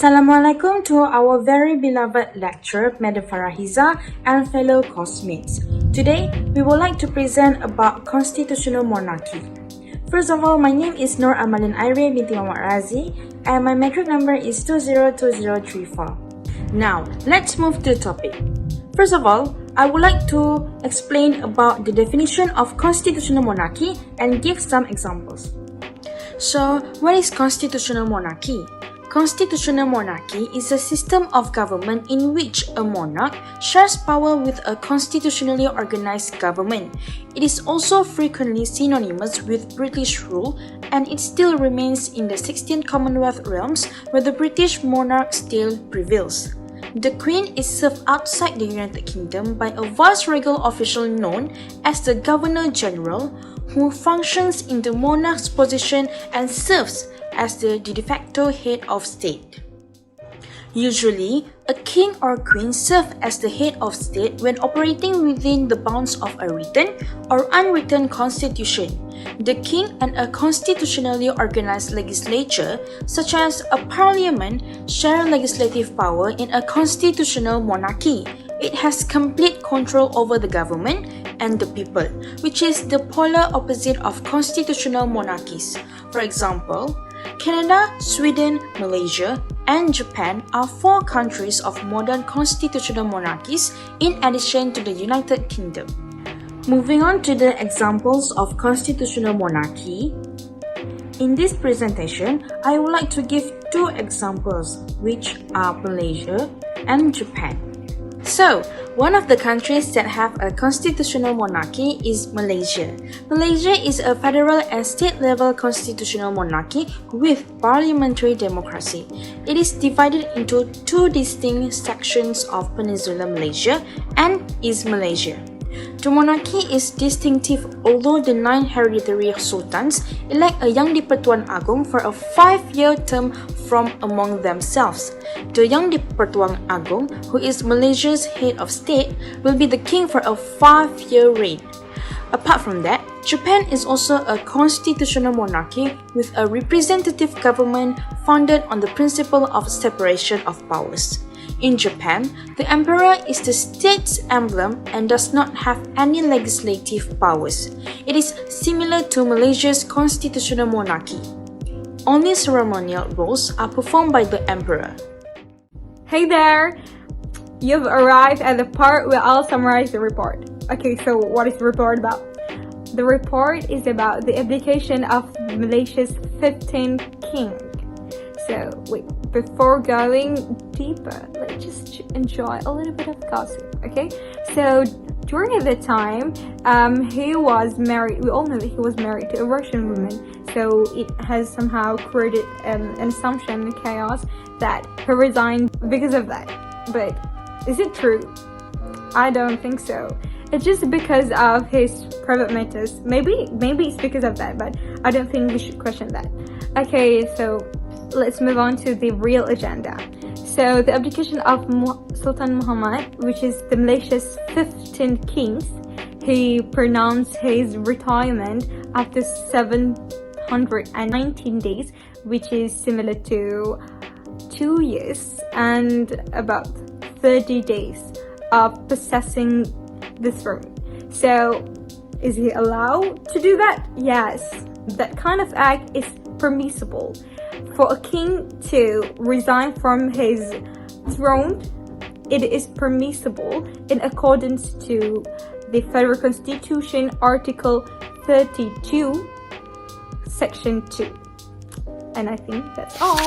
Assalamualaikum to our very beloved lecturer, Madam Farahiza, and fellow classmates. Today, we would like to present about constitutional monarchy. First of all, my name is Nur Amalin Aire binti Muhammad Razi, and my metric number is 202034. Now, let's move to the topic. First of all, I would like to explain about the definition of constitutional monarchy and give some examples. So, what is constitutional monarchy? Constitutional monarchy is a system of government in which a monarch shares power with a constitutionally organized government. It is also frequently synonymous with British rule, and it still remains in the 16th Commonwealth realms where the British monarch still prevails. The Queen is served outside the United Kingdom by a vice-regal official known as the Governor-General, who functions in the monarch's position and serves as the de facto head of state. Usually, a king or queen serve as the head of state when operating within the bounds of a written or unwritten constitution. The king and a constitutionally organized legislature, such as a parliament, share legislative power in a constitutional monarchy. It has complete control over the government and the people, which is the polar opposite of constitutional monarchies. For example, Canada, Sweden, Malaysia, and Japan are four countries of modern constitutional monarchies in addition to the United Kingdom. Moving on to the examples of constitutional monarchy. In this presentation, I would like to give two examples, which are Malaysia and Japan. So, one of the countries that have a constitutional monarchy is Malaysia. Malaysia is a federal and state-level constitutional monarchy with parliamentary democracy. It is divided into two distinct sections of Peninsular Malaysia and East Malaysia. The monarchy is distinctive although the 9 hereditary sultans elect a young Di-Pertuan Agong for a 5-year term from among themselves. The young Di-Pertuan Agong, who is Malaysia's head of state, will be the king for a 5-year reign. Apart from that, Japan is also a constitutional monarchy with a representative government founded on the principle of separation of powers. In Japan, the emperor is the state's emblem and does not have any legislative powers. It is similar to Malaysia's constitutional monarchy. Only ceremonial roles are performed by the emperor. Hey there! You've arrived at the part where I'll summarize the report. Okay, so what is the report about? The report is about the abdication of Malaysia's 15th king. So, wait, before going deeper, let's just enjoy a little bit of gossip, okay? So, during the time, he was married. We all know that he was married to a Russian woman. So, it has somehow created an assumption, chaos, that he resigned because of that. But is it true? I don't think so. It's just because of his private matters. Maybe it's because of that, but I don't think we should question that. Okay, so let's move on to the real agenda. So the abdication of Sultan Muhammad, which is the Malaysia's 15th king, he pronounced his retirement after 719 days, which is similar to 2 years and about 30 days of possessing the throne. So, is he allowed to do that? Yes, that kind of act is permissible. For a king to resign from his throne, it is permissible in accordance to the Federal Constitution, Article 32, Section 2. And I think that's all.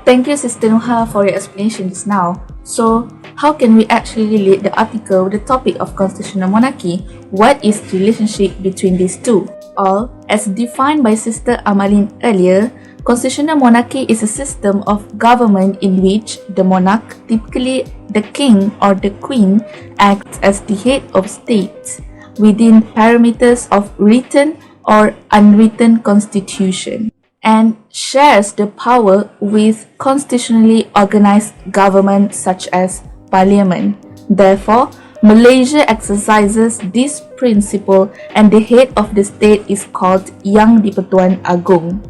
Thank you, Sister Nuha, for your explanation just now. So, how can we actually relate the article with the topic of constitutional monarchy? What is the relationship between these two? All, as defined by Sister Amalin earlier, constitutional monarchy is a system of government in which the monarch, typically the king or the queen, acts as the head of state within parameters of written or unwritten constitution, and shares the power with constitutionally organized government such as parliament. Therefore, Malaysia exercises this principle and the head of the state is called Yang Di-Pertuan Agong.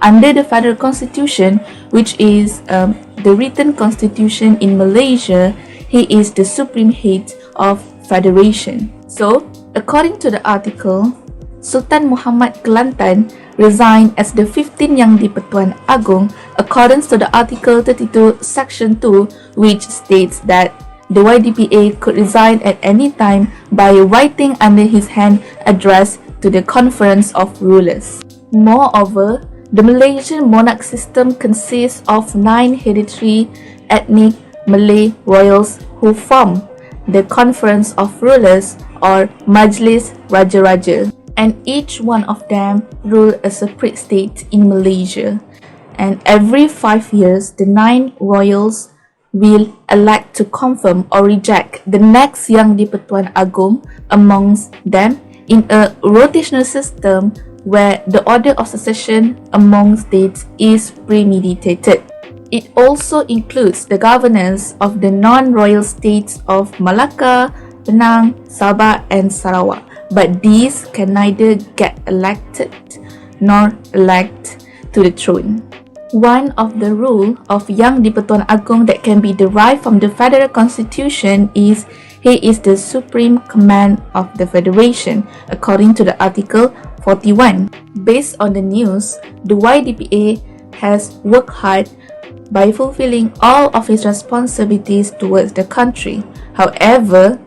Under the Federal Constitution, which is the written constitution in Malaysia, he is the supreme head of federation. So, according to the article, Sultan Muhammad Kelantan resigned as the 15th Yang di-Pertuan Agong according to the Article 32 Section 2, which states that the YDPA could resign at any time by writing under his hand address to the Conference of Rulers. Moreover, the Malaysian monarch system consists of 9 hereditary ethnic Malay royals who form the Conference of Rulers or Majlis Raja-Raja, and each one of them rule a separate state in Malaysia. And every 5 years, the 9 royals will elect to confirm or reject the next Yang di-Pertuan Agong amongst them in a rotational system where the order of succession among states is premeditated. It also includes the governance of the non-royal states of Malacca, Penang, Sabah and Sarawak, but these can neither get elected nor elect to the throne. One of the rule of Yang di-Pertuan Agong that can be derived from the Federal Constitution is he is the supreme command of the Federation, according to the Article 41. Based on the news, the YDPA has worked hard by fulfilling all of its responsibilities towards the country. However,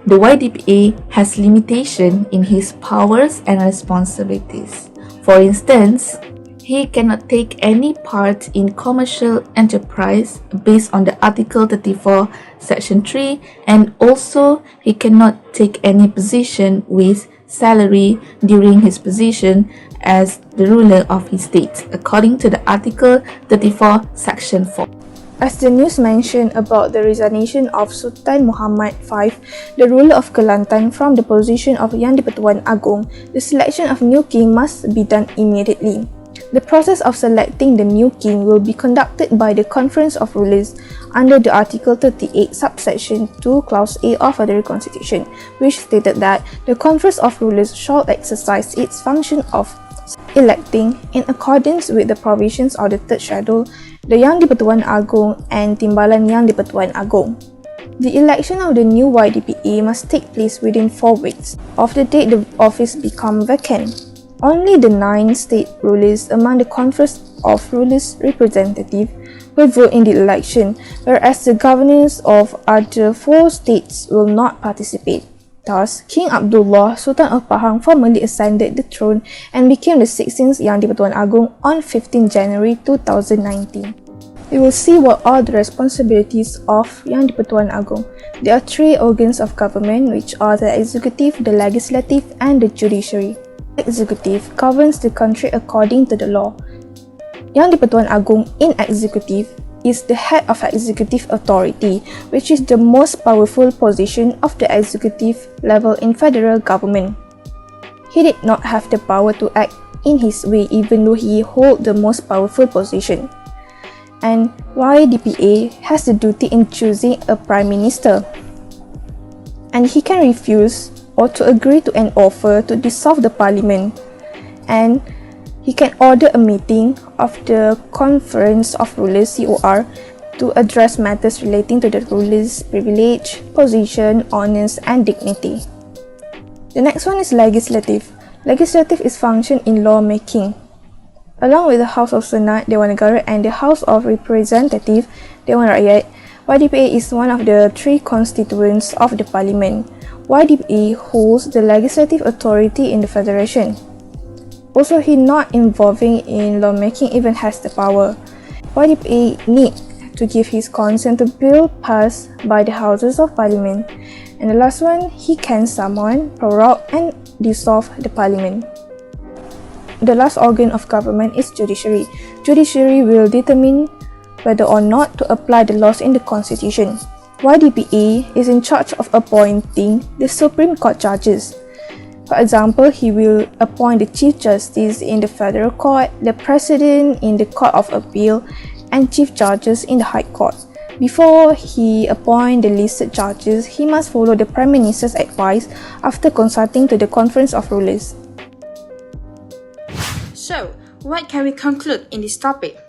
the YDPA has limitation in his powers and responsibilities. For instance, he cannot take any part in commercial enterprise based on the Article 34, Section 3, and also he cannot take any position with salary during his position as the ruler of his state, according to the Article 34, Section 4. As the news mentioned about the resignation of Sultan Muhammad V, the ruler of Kelantan, from the position of Yang di-Pertuan Agong, the selection of new king must be done immediately. The process of selecting the new king will be conducted by the Conference of Rulers under the Article 38 subsection 2 Clause A of Federal Constitution, which stated that the Conference of Rulers shall exercise its function of electing, in accordance with the provisions of the third schedule, the Yang di-Pertuan Agong and Timbalan Yang di-Pertuan Agong. The election of the new YDPA must take place within 4 weeks of the date the office become vacant. Only the 9 state rulers among the Conference of Rulers representative will vote in the election, whereas the governors of other 4 states will not participate. Thus, King Abdullah, Sultan of Pahang, formally ascended the throne and became the 16th Yang di-Pertuan Agong on 15 January 2019. We will see what are the responsibilities of Yang di-Pertuan Agong. There are 3 organs of government, which are the executive, the legislative, and the judiciary. The executive governs the country according to the law. Yang di-Pertuan Agong in executive is the head of executive authority, which is the most powerful position of the executive level in federal government. He did not have the power to act in his way even though he holds the most powerful position. And YDPA has the duty in choosing a prime minister, and he can refuse or to agree to an offer to dissolve the parliament, and he can order a meeting of the Conference of Rulers (COR) to address matters relating to the ruler's privilege, position, honors, and dignity. The next one is legislative. Legislative is function in lawmaking. Along with the House of Senate, Dewan Negara, and the House of Representative, Dewan Rakyat, YDPA is one of the 3 constituents of the parliament. YDPA holds the legislative authority in the federation. Also, he not involving in lawmaking even has the power. YDPA need to give his consent to bill passed by the Houses of Parliament. And the last one, he can summon, prorogue, and dissolve the parliament. The last organ of government is judiciary. Judiciary will determine whether or not to apply the laws in the constitution. YDPA is in charge of appointing the Supreme Court judges. For example, he will appoint the Chief Justice in the Federal Court, the President in the Court of Appeal, and Chief Judges in the High Court. Before he appoint the listed judges, he must follow the Prime Minister's advice after consulting to the Conference of Rulers. So, what can we conclude in this topic?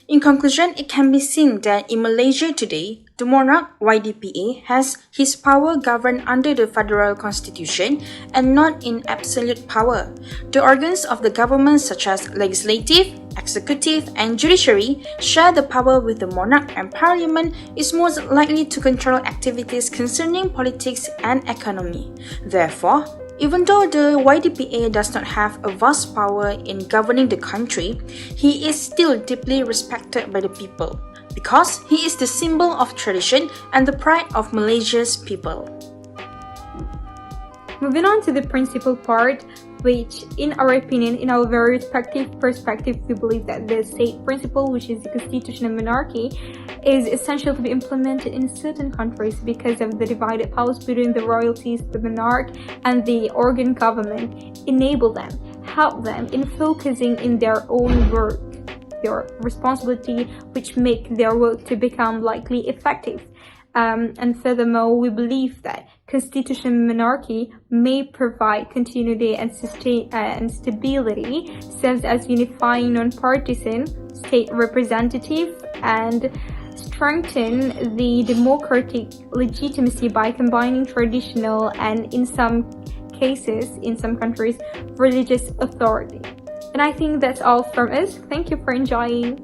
In conclusion, it can be seen that in Malaysia today, the monarch YDPA has his power governed under the federal constitution and not in absolute power. The organs of the government such as legislative, executive and judiciary share the power with the monarch, and parliament is most likely to control activities concerning politics and economy. Therefore, even though the YDPA does not have a vast power in governing the country, he is still deeply respected by the people because he is the symbol of tradition and the pride of Malaysia's people. Moving on to the principal part, which in our opinion, in our very respective perspective, we believe that the state principle, which is the constitutional monarchy, is essential to be implemented in certain countries because of the divided powers between the royalties, the monarch, and the organ government, enable them, help them in focusing in their own work, their responsibility, which make their work to become likely effective. And furthermore, we believe that constitutional monarchy may provide continuity and stability, serves as unifying non-partisan state representative, and strengthen the democratic legitimacy by combining traditional and, in some cases, in some countries, religious authority. And I think that's all from us. Thank you for enjoying.